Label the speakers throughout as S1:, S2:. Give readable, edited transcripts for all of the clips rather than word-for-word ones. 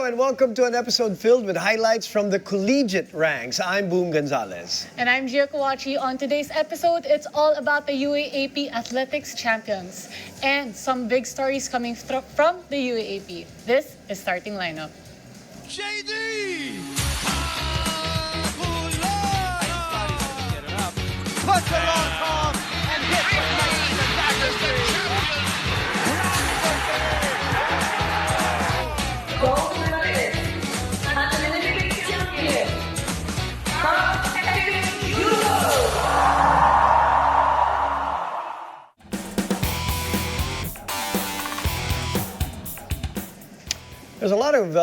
S1: and welcome to an episode filled with highlights from the collegiate ranks. I'm Boom Gonzalez.
S2: And I'm Gia Kawachi. On today's episode, it's all about the UAAP Athletics Champions and some big stories coming from the UAAP. This is Starting Lineup.
S3: JD! Puts it on top and hits it nice and back to three.
S4: Gold medalist and Olympic champion from FEU.
S1: There's a lot of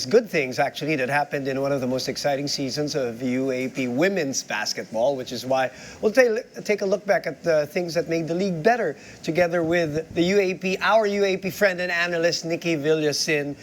S1: good things actually, that happened in one of the most exciting seasons of UAAP women's basketball, which is why we'll take a look back at the things that made the league better, together with our UAAP friend and analyst, Nikki Villasin.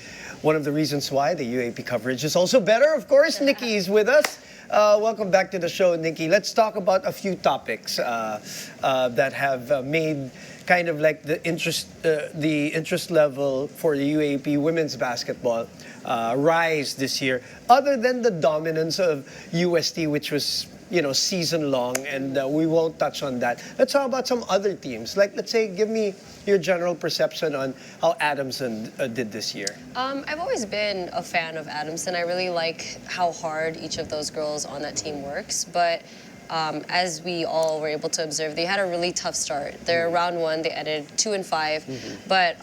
S1: One of the reasons why the UAAP coverage is also better, of course. Nikki is with us. Welcome back to the show, Nikki. Let's talk about a few topics that have made kind of like the interest level for the UAAP women's basketball rise this year, other than the dominance of UST, which was season long, and we won't touch on that. Let's talk about some other teams. Like, let's say, give me your general perception on how Adamson did this year.
S5: I've always been a fan of Adamson. I really like how hard each of those girls on that team works, but as we all were able to observe, they had a really tough start. Their round one, they ended 2-5. But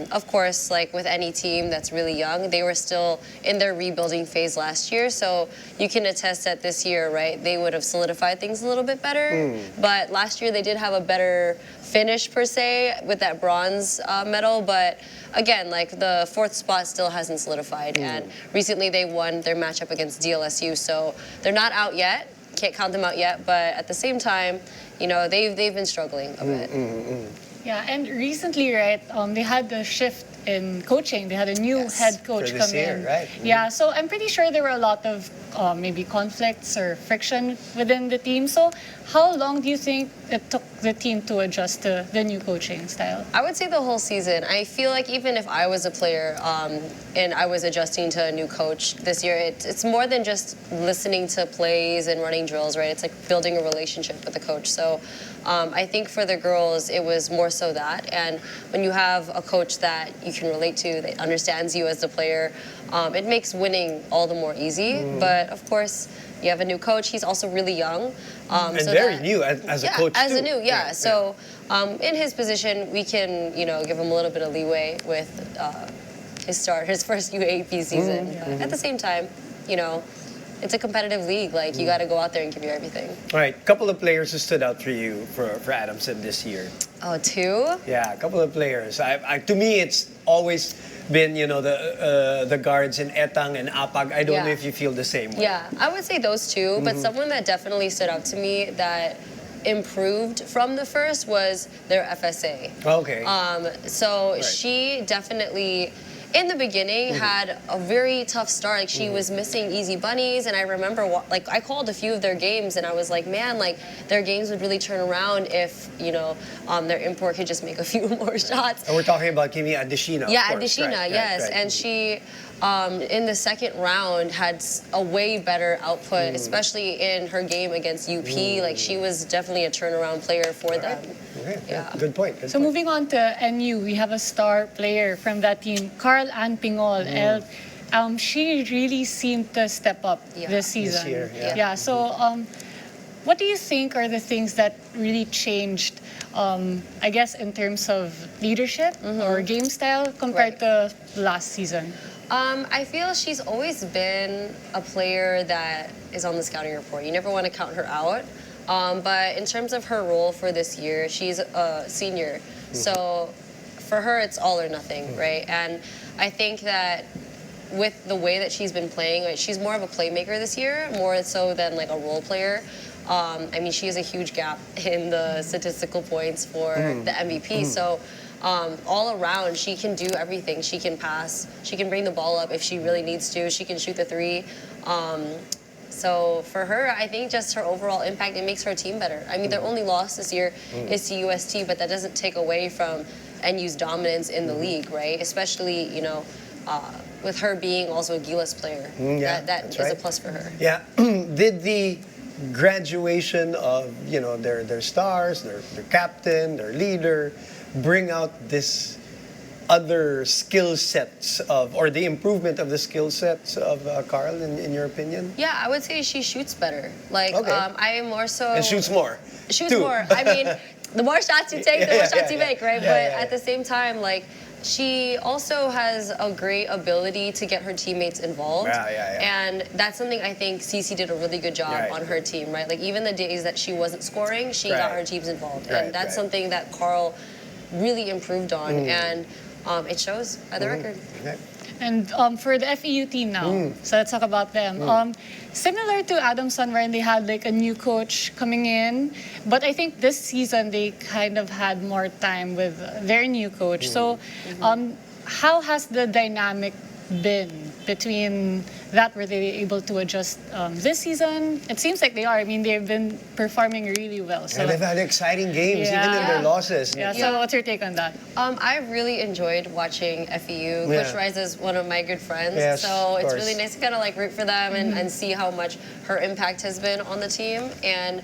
S5: of course, like with any team that's really young, they were still in their rebuilding phase last year. So you can attest that this year, right, they would have solidified things a little bit better. But last year, they did have a better finish per se with that bronze medal. But again, like the fourth spot still hasn't solidified. And recently, they won their matchup against DLSU. So they're not out yet. Can't count them out yet, but at the same time, they've been struggling a bit.
S2: Yeah, and recently, right, they had the shift in coaching. They had a new head coach come in.
S1: Right?
S2: Yeah, so I'm pretty sure there were a lot of maybe conflicts or friction within the team. So how long do you think it took the team to adjust to the new coaching style?
S5: I would say the whole season. I feel like even if I was a player and I was adjusting to a new coach this year, it's more than just listening to plays and running drills, right? It's like building a relationship with the coach. So I think for the girls, it was more so that. And when you have a coach that you can relate to, that understands you as the player, it makes winning all the more easy. But of course, you have a new coach. He's also really young.
S1: And so very new as a coach,
S5: as
S1: too.
S5: a new, So in his position, we can, give him a little bit of leeway with his first UAAP season. At the same time, it's a competitive league. Like, you got to go out there and give your everything.
S1: All right, couple of players who stood out for you for Adamson this year.
S5: Oh, two?
S1: Yeah, a couple of players. To me, it's always been, the guards in Etang and Apag. I don't know if you feel the same way.
S5: Yeah, I would say those two, but someone that definitely stood out to me that improved from the first was their FSA.
S1: Okay.
S5: So she definitely, in the beginning, had a very tough start. Like, she was missing easy bunnies, and I remember, I called a few of their games, and I was like, man, like, their games would really turn around if, their import could just make a few more shots.
S1: And we're talking about Kimi Adesina.
S5: Yeah,
S1: of course.
S5: Adesina, yes.
S1: Right.
S5: And she, in the second round, had a way better output, especially in her game against UP. Like, she was definitely a turnaround player for them.
S1: Okay.
S5: Yeah.
S1: Good point.
S2: So moving on to NU, we have a star player from that team, Carl Ann Pingol. She really seemed to step up this season.
S1: This year,
S2: So what do you think are the things that really changed, I guess, in terms of leadership or game style compared to last season?
S5: I feel she's always been a player that is on the scouting report. You never want to count her out. But in terms of her role for this year, she's a senior. So for her, it's all or nothing, right? And I think that with the way that she's been playing, like, she's more of a playmaker this year, more so than like a role player. She has a huge gap in the statistical points for the MVP. So all around, she can do everything. She can pass. She can bring the ball up if she really needs to. She can shoot the three. So for her, I think just her overall impact, it makes her team better. I mean, their only loss this year is to UST, but that doesn't take away from NU's dominance in the league, right? Especially, with her being also a Gilas player,
S1: yeah,
S5: that
S1: that's
S5: is a
S1: right.
S5: plus for her.
S1: Yeah. Did the graduation of their stars, their captain, their leader, bring out this other skill sets or the improvement of the skill sets of Carl in your opinion?
S5: Yeah, I would say she shoots better. Like,
S1: Okay.
S5: I am more so...
S1: And shoots more.
S5: Shoots
S1: too.
S5: more. I mean, the more shots you take, the more shots you make, right?
S1: Yeah,
S5: But
S1: yeah,
S5: at the same time, like, she also has a great ability to get her teammates involved.
S1: Yeah.
S5: And that's something I think Cece did a really good job
S1: Right.
S5: on her team, right? Like, even the days that she wasn't scoring, she got
S1: Right.
S5: her teams involved.
S1: Right,
S5: And that's
S1: right.
S5: something that Carl really improved on. And it shows by the record.
S1: Okay.
S2: And for the FEU team now, so let's talk about them. Similar to Adamson, where they had like a new coach coming in, but I think this season they kind of had more time with their new coach. So, how has the dynamic been between that? Were they able to adjust this season? It seems like they are. I mean, they've been performing really well. So
S1: And they've had exciting games, even in their
S2: Yeah.
S1: losses.
S2: yeah.
S1: Nikki.
S2: So what's your take on that?
S5: I really enjoyed watching FEU.
S1: Yeah.
S5: Coach Rice is one of my good friends,
S1: Yes,
S5: so
S1: of
S5: it's
S1: course.
S5: really nice to kind of like root for them and see how much her impact has been on the team. And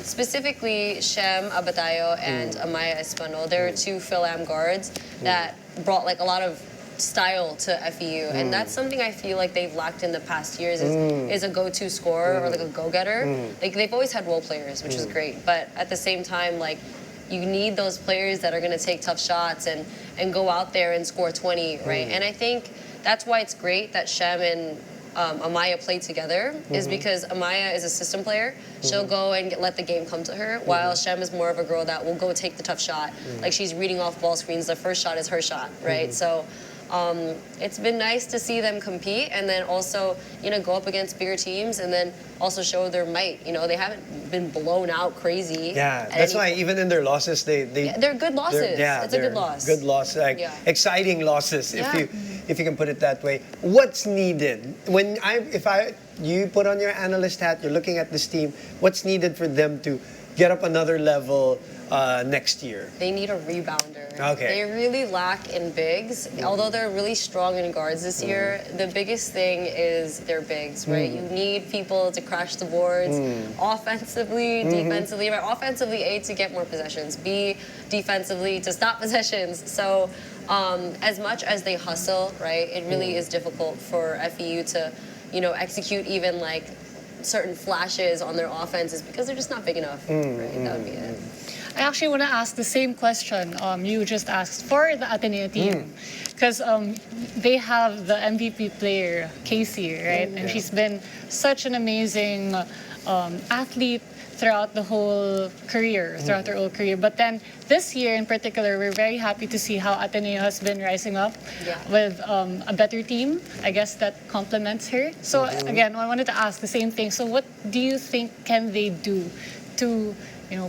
S5: specifically, Shem Abatayo and Amaya Espano, they're two Phil-Am guards that brought like a lot of style to FEU, and that's something I feel like they've lacked in the past years is a go-to scorer or like a go-getter. Like they've always had role players, which is great, but at the same time, like you need those players that are going to take tough shots and go out there and score 20, right? And I think that's why it's great that Shem and Amaya play together, is because Amaya is a system player. She'll go and let the game come to her, while Shem is more of a girl that will go take the tough shot. Like she's reading off ball screens. The first shot is her shot, right? So it's been nice to see them compete and then also, go up against bigger teams and then also show their might. They haven't been blown out crazy.
S1: Yeah,
S5: at
S1: that's
S5: any
S1: why
S5: point.
S1: even in their losses,
S5: They're good losses. It's a good loss.
S1: Good loss, like
S5: Yeah.
S1: exciting losses,
S5: Yeah.
S1: if you can put it that way. What's needed if you put on your analyst hat, you're looking at this team. What's needed for them to get up another level next year?
S5: They need a rebounder.
S1: Okay.
S5: They really lack in bigs. Although they're really strong in guards this year, the biggest thing is their bigs, right? You need people to crash the boards offensively, defensively. Right? Offensively, A, to get more possessions. B, defensively, to stop possessions. So as much as they hustle, right, it really is difficult for FEU to, execute even like certain flashes on their offenses because they're just not big enough. Right? That would be it.
S2: I actually want to ask the same question you just asked for the Ateneo team. Because they have the MVP player, Casey, right? And she's been such an amazing athlete throughout the whole career, throughout her whole career. But then this year in particular, we're very happy to see how Ateneo has been rising up with a better team, I guess, that complements her. So again, I wanted to ask the same thing. So what do you think can they do to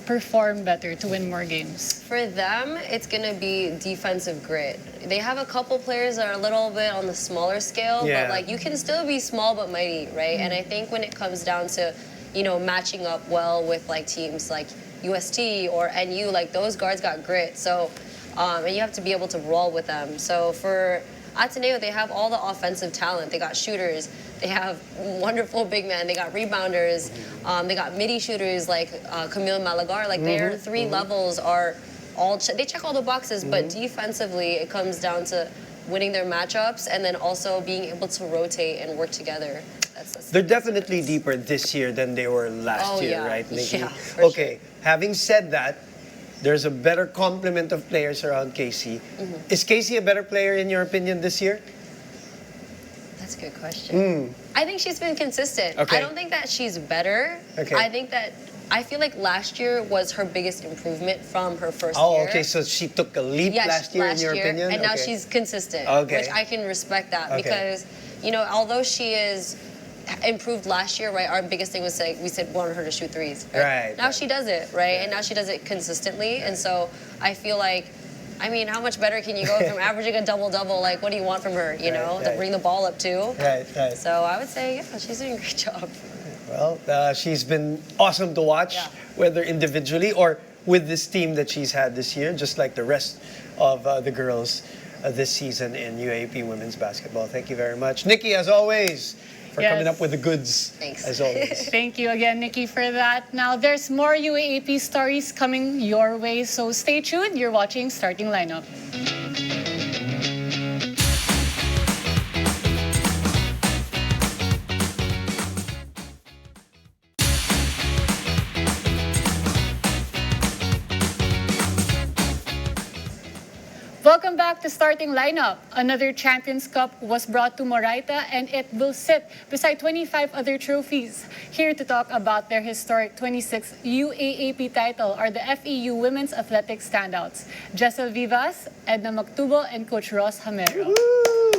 S2: perform better, to win more games?
S5: For them, it's going to be defensive grit. They have a couple players that are a little bit on the smaller scale,
S1: Yeah.
S5: but like you can still be small but mighty, right? And I think when it comes down to, matching up well with like teams like UST or NU, like those guards got grit. So, and you have to be able to roll with them. So for Ateneo, they have all the offensive talent. They got shooters. They have wonderful big men. They got rebounders. They got midi shooters like Camille Malagar. Like their three levels are all they check all the boxes. But defensively, it comes down to winning their matchups and then also being able to rotate and work together.
S1: They're definitely deeper this year than they were last year,
S5: yeah.
S1: right, Nikki?
S5: Yeah, for
S1: Okay, having said that, there's a better complement of players around Casey. Is Casey a better player in your opinion this year?
S5: That's a good question. I think she's been consistent.
S1: Okay.
S5: I don't think that she's better.
S1: Okay.
S5: I feel like last year was her biggest improvement from her first year.
S1: Oh, okay, so she took a leap last year in your opinion?
S5: And now
S1: Okay.
S5: she's consistent,
S1: Okay.
S5: which I can respect that
S1: Okay.
S5: because, although she is improved last year, right, our biggest thing was like, we said wanted her to shoot threes.
S1: Right,
S5: Now
S1: right.
S5: she does it, right? And now she does it consistently. And so I feel like, how much better can you go from averaging a double-double? Like, what do you want from her, to
S1: right.
S5: bring the ball up too?
S1: Right.
S5: So I would say, yeah, she's doing a great job.
S1: Well, she's been awesome to watch,
S5: Yeah.
S1: whether individually or with this team that she's had this year, just like the rest of the girls this season in UAAP women's basketball. Thank you very much. Nikki, as always, for
S2: Yes.
S1: coming up with the goods.
S5: Thanks.
S1: As always.
S2: Thank you again, Nikki, for that. Now, there's more UAAP stories coming your way, so stay tuned. You're watching Starting Lineup. Welcome back to Starting Lineup. Another Champions Cup was brought to Moraita and it will sit beside 25 other trophies. Here to talk about their historic 26th UAAP title are the FEU Women's Athletics standouts, Jessel Vivas, Edna Mactubo, and Coach Ross Hamero.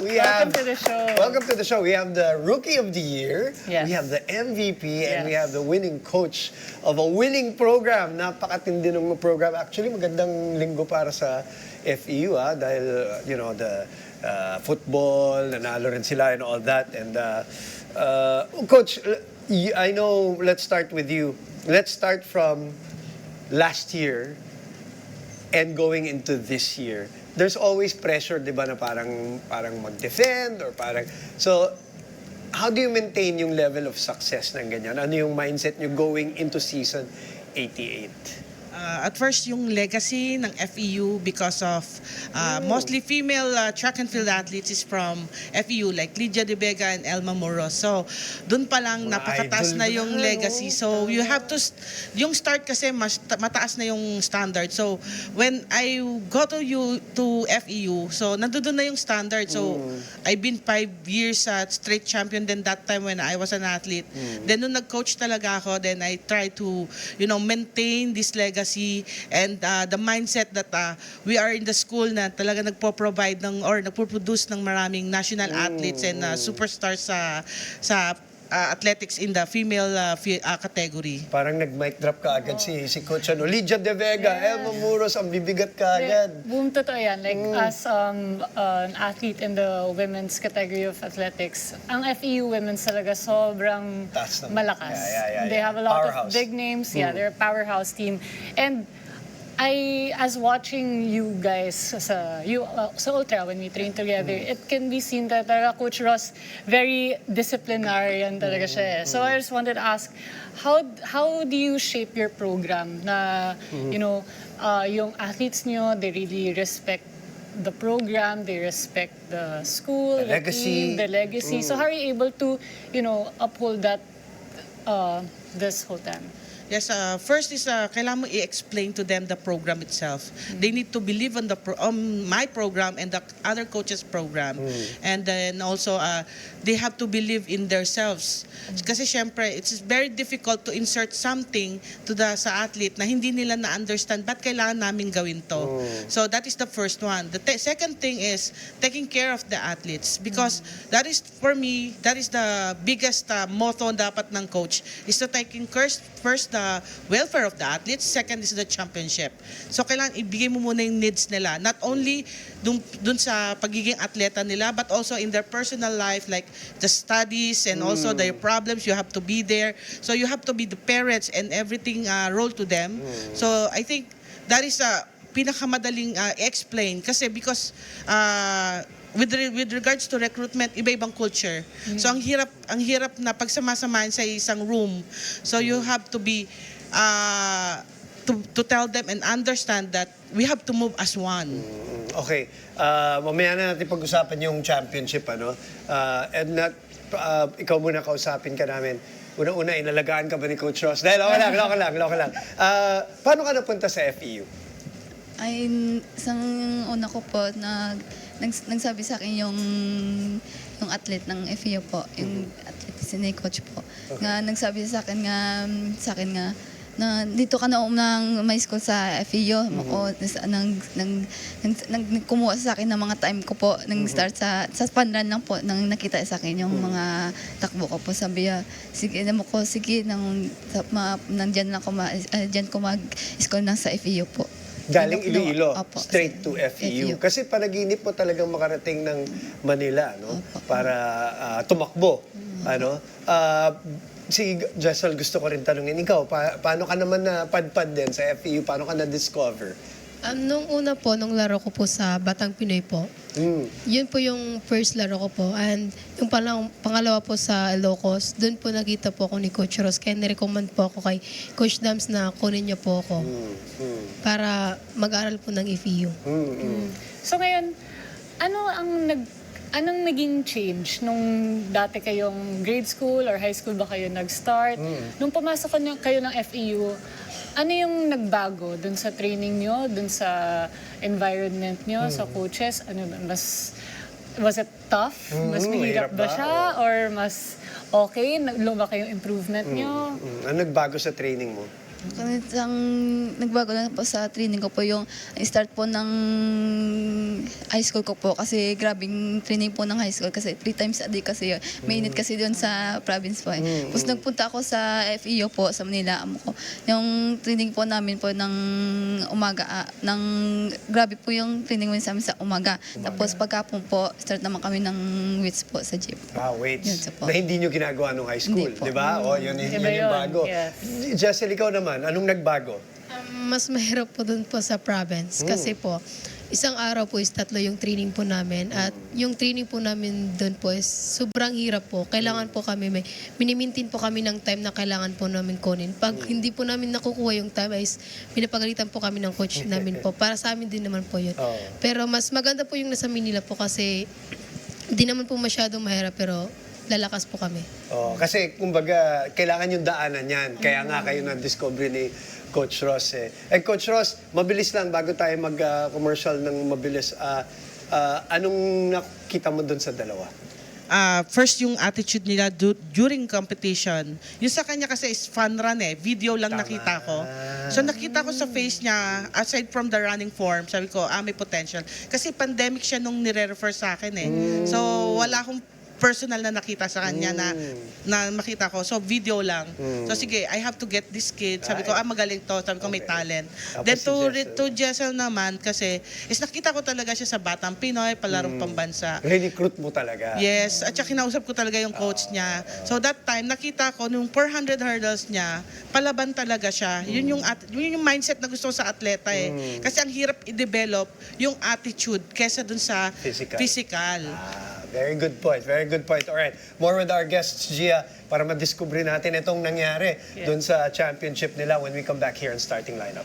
S1: We
S2: Welcome to the show.
S1: Welcome to the show. We have the Rookie of the Year,
S2: Yes.
S1: we have the MVP, and we
S2: Yes.
S1: have the winning coach of a winning program. Napakatindi ng program. Actually, magandang linggo para sa FEU dahil the football, nanalo rin sila and all that. And Coach, I know, let's start with you. Let's start from last year and going into this year. There's always pressure, di ba, na parang mag-defend or parang... So, how do you maintain yung level of success ng ganyan? Ano yung mindset nyo going into season 88?
S6: At first, yung legacy ng FEU because of mostly female track and field athletes is from FEU like Lydia De Vega and Elma Moros. So, dun pa lang
S1: Mga
S6: napakataas
S1: idol
S6: na yung
S1: na,
S6: legacy. So, you have to, yung start kasi mataas na yung standard. So, when I go to FEU, so nandun na yung standard. So, I've been 5 years straight champion then that time when I was an athlete. Then nung nag-coach talaga ako, then I try to, maintain this legacy and the mindset that we are in the school na talaga nagpo-provide or nagpo-produce ng maraming national athletes and superstars sa athletics in the female category.
S1: Parang nag-mic drop ka agad si Coach Lydia De Vega, Elma Muros, ang bibigat ka agad.
S2: Boom, totoo yan. Like, as an athlete in the women's category of athletics, ang FEU women's talaga sobrang
S1: Taas naman.
S2: malakas.
S1: Yeah.
S2: They have a lot
S1: Powerhouse.
S2: of big names. Yeah, they're a powerhouse team. And as watching you guys sa Ultra when we train together, it can be seen that talaga Coach Ross, very disciplinarian talaga siya eh. So I just wanted to ask, how do you shape your program na, yung athletes nyo, they really respect the program, they respect the school,
S1: The legacy.
S2: team, the legacy. So how are you able to, uphold that this whole time?
S6: Yes, first is kailangan mo i-explain to them the program itself. They need to believe on my program and the other coaches' program. And then also, they have to believe in themselves. Kasi syempre, it's very difficult to insert something sa athlete na hindi nila na-understand ba't kailangan namin gawin to. So that is the first one. The second thing is taking care of the athletes because that is, for me, that is the biggest motto dapat ng coach is to taking first the welfare of the athletes, second is the championship. So kailangan ibigay mo muna yung needs nila, not only dun sa pagiging atleta nila but also in their personal life like the studies and also their problems, you have to be there. So you have to be the parents and everything role to them. So I think that is pinakamadaling explain kasi because with regards to recruitment, iba-ibang culture. So ang hirap na pagsama-samahin sa isang room. So you have to be to tell them and understand that we have to move as one.
S1: Okay. Mamaya na natin pag-usapan yung championship, and ikaw muna kausapin ka namin. Una-una, inalagaan ka ba ni Coach Ross? Dahil, loko lang. Paano ka napunta sa FEU?
S7: Ay, isang una ko po nagsabi sa akin yung athlete ng FEU po, yung athlete ni coach po.
S1: Okay.
S7: Nga nagsabi sa akin nga na dito ka na unang may school sa FEU. Kumuha sa akin ng mga time ko po, nang start sa panran lang po, nang nakita sa akin yung mga takbo ko po. Sabi sige nandiyan ko mag-school ng sa FEU po.
S1: Galing Iloilo,
S7: Opo,
S1: straight to FEU. Kasi panaginip mo talagang makarating ng Manila,
S7: Opo.
S1: para tumakbo. Si Jessel, gusto ko rin tanungin ikaw, paano ka naman napadpad din sa FEU? Paano ka na-discover?
S8: Nung una po, nung laro ko po sa Batang Pinoy po, yun po yung first laro ko po. And yung pangalawa po sa Ilocos, doon po nakita po ako ni Coach Ross. Kaya nirecommend po ako kay Coach Dams na kunin niya po ako para mag-aral po ng FEU.
S2: So ngayon, anong naging change nung dati kayong grade school or high school ba kayo nag-start? Nung pumasok kayo ng FEU, ano yung nagbago dun sa training nyo, dun sa environment nyo, sa coaches? Was it tough? Mas mahirap ba siya? Or mas okay? Lumaki yung improvement nyo?
S1: Ano nagbago sa training mo?
S7: Ang nagbago lang po sa training ko po yung start po ng high school ko po kasi grabing training po ng high school kasi 3 times a day kasi yun. Mainit kasi doon sa province po. Tapos nagpunta ako sa FEU po sa Manila. Yung training po namin po ng umaga, grabe po yung training mo sa amin sa umaga. Tapos pagkapon po, start naman kami ng weights po sa gym.
S1: Weights.
S7: Yun, po.
S1: Na hindi nyo ginagawa nung high school,
S7: Hindi po.
S1: di ba? Yun
S2: Iba
S1: yung
S2: yun,
S1: bago.
S2: yes.
S1: Jessel, ikaw naman, anong nagbago?
S8: Mas mahirap po doon po sa province kasi po, isang araw po is 3 yung training po namin at yung training po namin doon po is sobrang hirap po. Kailangan po kami, minimintin po kami ng time na kailangan po namin kunin. Pag hindi po namin nakukuha yung time is pinapagalitan po kami ng coach namin po. Para sa amin din naman po yun. Pero mas maganda po yung nasa Manila po kasi hindi naman po masyadong mahirap pero lalakas po kami.
S1: Kasi kumbaga, kailangan yung daanan yan. Kaya nga kayo na-discover ni Coach Ross. Coach Ross, mabilis lang bago tayo mag-commercial ng mabilis. Anong nakita mo dun sa dalawa?
S6: First yung attitude nila during competition. Yung sa kanya kasi is fun run video lang nakita ko. So nakita ko sa face niya, aside from the running form, sabi ko, may potential. Kasi pandemic siya nung nire-refer sa akin So wala akong personal na nakita sa kanya na makita ko. So, video lang. So, sige, I have to get this kid. Sabi ko, magaling to. Sabi ko, may talent. Then, to Jessel naman, kasi, is nakita ko talaga siya sa Batang Pinoy, palarong pambansa.
S1: Recruit mo talaga.
S6: Yes. At saka kinausap ko talaga yung coach niya. So, that time, nakita ko, nung 400 hurdles niya, palaban talaga siya. Yun yung mindset na gusto ko sa atleta Kasi ang hirap i-develop yung attitude kesa dun sa physical.
S1: Very good point. Very good point. All right. More with our guests, Gia, para madiscover natin itong nangyari dun sa championship nila when we come back here in starting lineup.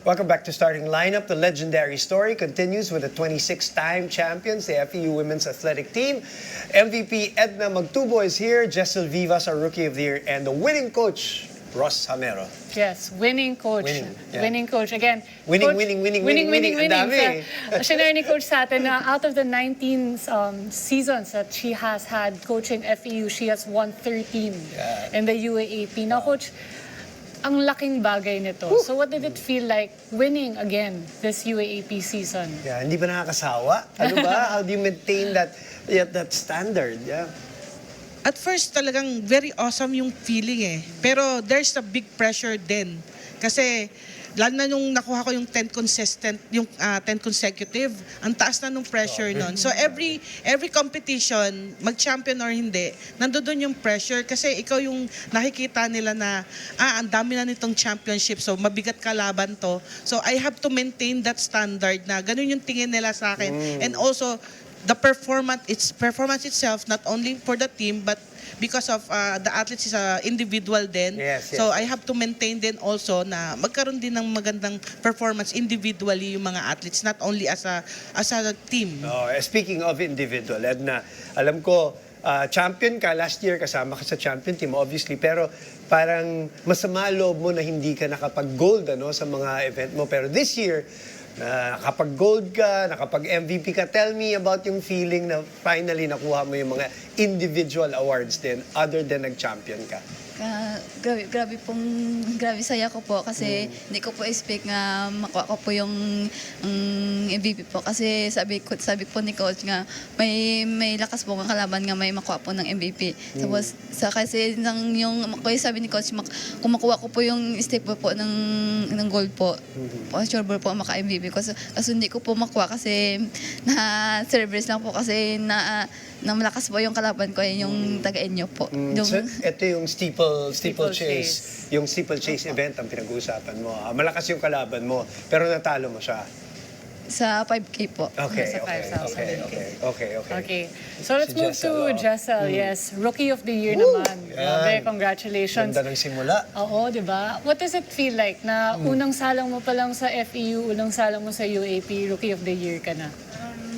S1: Welcome back to Starting Lineup. The legendary story continues with the 26-time champions, the FEU Women's Athletic Team. MVP Edna Magtubo is here, Jessel Vivas, our Rookie of the Year, and the winning coach, Ross Hamero.
S2: Yes, winning coach. Winning coach. Again,
S1: Winning.
S2: Winning.
S1: Ang dami.
S2: Shinare ni coach sa atin na out of the 19 seasons that she has had coaching FEU, she has won 13 in the UAAP. Now, coach, ang laking bagay nito. So what did it feel like winning again this UAAP season?
S1: Hindi ba nakakasawa? Ano ba? How do you maintain that standard?
S6: At first, talagang very awesome yung feeling Pero there's a big pressure din. Kasi, lalo na nung nakuha ko yung 10 consecutive, ang taas na nung pressure nun. So every competition, mag-champion or hindi, nandoon yung pressure kasi ikaw yung nakikita nila na, ang dami na nitong championship, so mabigat kalaban to. So I have to maintain that standard na ganun yung tingin nila sa akin. And also, the performance itself, not only for the team, but because of the athletes is individual din. So I have to maintain din also na magkaroon din ng magandang performance individually yung mga athletes, not only as a team.
S1: Speaking of individual, Edna, alam ko, champion ka last year, kasama ka sa champion team, obviously, pero parang masama loob mo na hindi ka nakapag-gold sa mga event mo. Pero this year, nakapag-gold ka, nakapag-MVP ka. Tell me about yung feeling na finally nakuha mo yung mga individual awards din other than nag-champion ka.
S7: Grabe saya ko po kasi hindi ko po expect nga makuha ko po yung MVP po kasi sabi po ni coach nga may lakas po ang kalaban nga may makuha po ng MVP. Tapos kasi yung sabi ni coach kung makuha ko po yung step po ng gold po, sure po maka-MVP ko. Kaso hindi ko po makuha kasi na service lang po kasi na malakas po yung kalaban ko yung taga-inyo po.
S1: So, ito yung steeplechase. Yung steeplechase event ang pinag-uusapan mo. Malakas yung kalaban mo, pero natalo mo siya.
S7: Sa 5K po.
S1: Okay,
S2: Sa 5,000.
S1: okay.
S2: So let's
S1: Si
S2: move to
S1: Jessel,
S2: Jessel. Yes, Rookie of the Year naman. Grabe, congratulations.
S1: Ganda ng simula.
S2: Oo, di ba? What does it feel like na unang salang mo pa lang sa FEU, unang salang mo sa UAP, Rookie of the Year ka na?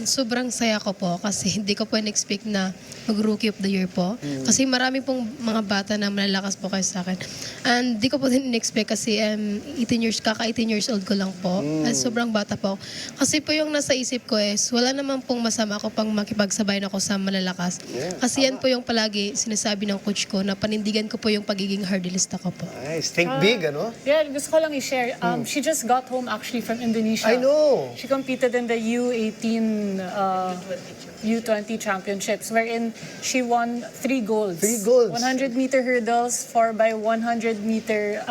S8: Sobrang saya ko po kasi hindi ko po in-expect na mag-Rookie of the Year po. Kasi marami pong mga bata na malalakas po kayo sa akin. And hindi ko po din in-expect kasi 18 years old ko lang po. And sobrang bata po. Kasi po yung nasa isip ko is wala naman pong masama ako pang makipagsabayan ako sa malalakas. Kasi yan po yung palagi sinasabi ng coach ko na panindigan ko po yung pagiging hardlista ko po.
S1: Nice. Think big, ano?
S2: Yeah, gusto ko lang i-share. She just got home actually from Indonesia.
S1: I know.
S2: She competed in the U18 U20 championships wherein she won 3 golds.
S1: 3 golds.
S2: 100-meter hurdles, 4x100-meter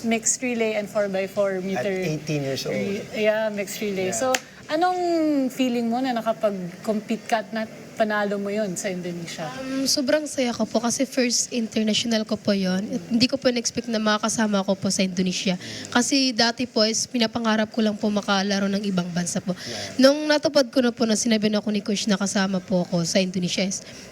S2: mixed relay, and 4x4 meter.
S1: At 18 years old.
S2: Yeah, mixed relay.
S1: Yeah.
S2: So, anong feeling mo na nakapag-compete ka at panalo mo yon sa Indonesia?
S8: Sobrang saya ko po kasi first international ko po yon. Hindi ko po in-expect na makakasama ko po sa Indonesia. Kasi dati po is pinapangarap ko lang po makalaro ng ibang bansa po. Nung natupad ko na po na sinabi na ako ni coach na kasama po ako sa Indonesia,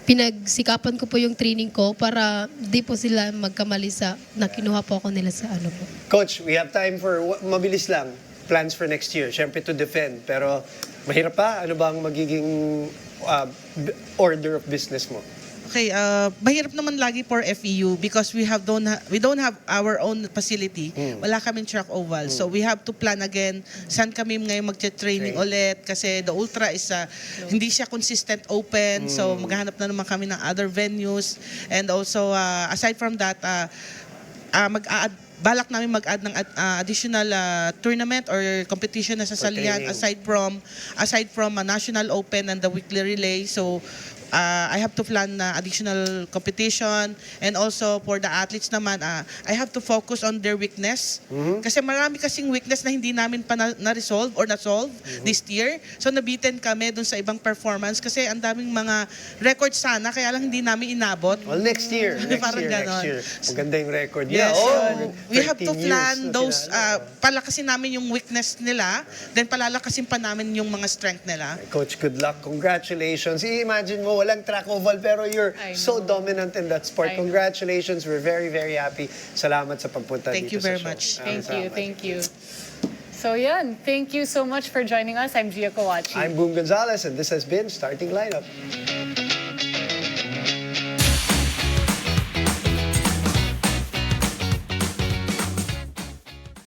S8: pinagsikapan ko po yung training ko para di po sila magkamali sa nakinuha po ako nila sa ano po.
S1: Coach, we have time for, mabilis lang, plans for next year. Siyempre to defend, pero mahirap pa. Ano ba ang magiging order of business mo?
S6: Okay, mahirap naman lagi for FEU because we don't have our own facility. Wala kaming track oval. So we have to plan again saan kami ngayon magte-training ulit kasi the Ultra is hindi siya consistent open. So maghahanap na naman kami ng other venues. And also aside from that, balak namin mag-add ng additional tournament or competition na sasalihan aside from a national open and the weekly relay. So I have to plan additional competition, and also for the athletes naman, I have to focus on their weakness. Kasi marami kasing weakness na hindi namin pa na-resolve or na-solve this year. So nabitin kami dun sa ibang performance kasi ang daming mga records sana kaya lang hindi namin inabot.
S1: Well, next year.
S6: Parang ganon.
S1: Maganda yung record niya.
S6: Yes, so we have to
S1: 13
S6: plan
S1: years na
S6: those,
S1: pinalo.
S6: palakasin namin yung weakness nila, then palalakasin pa namin yung mga strength nila.
S1: Coach, good luck. Congratulations. I-imagine mo, walang track oval, pero you're so dominant in that sport.
S2: I know.
S1: Congratulations. We're very, very happy. Salamat sa pagpunta
S6: Thank
S1: dito
S6: you very
S1: sa show.
S6: much.
S2: Thank you. So yan, thank you so much for joining us. I'm Gia Kawachi.
S1: I'm Boom Gonzalez, and this has been Starting Lineup.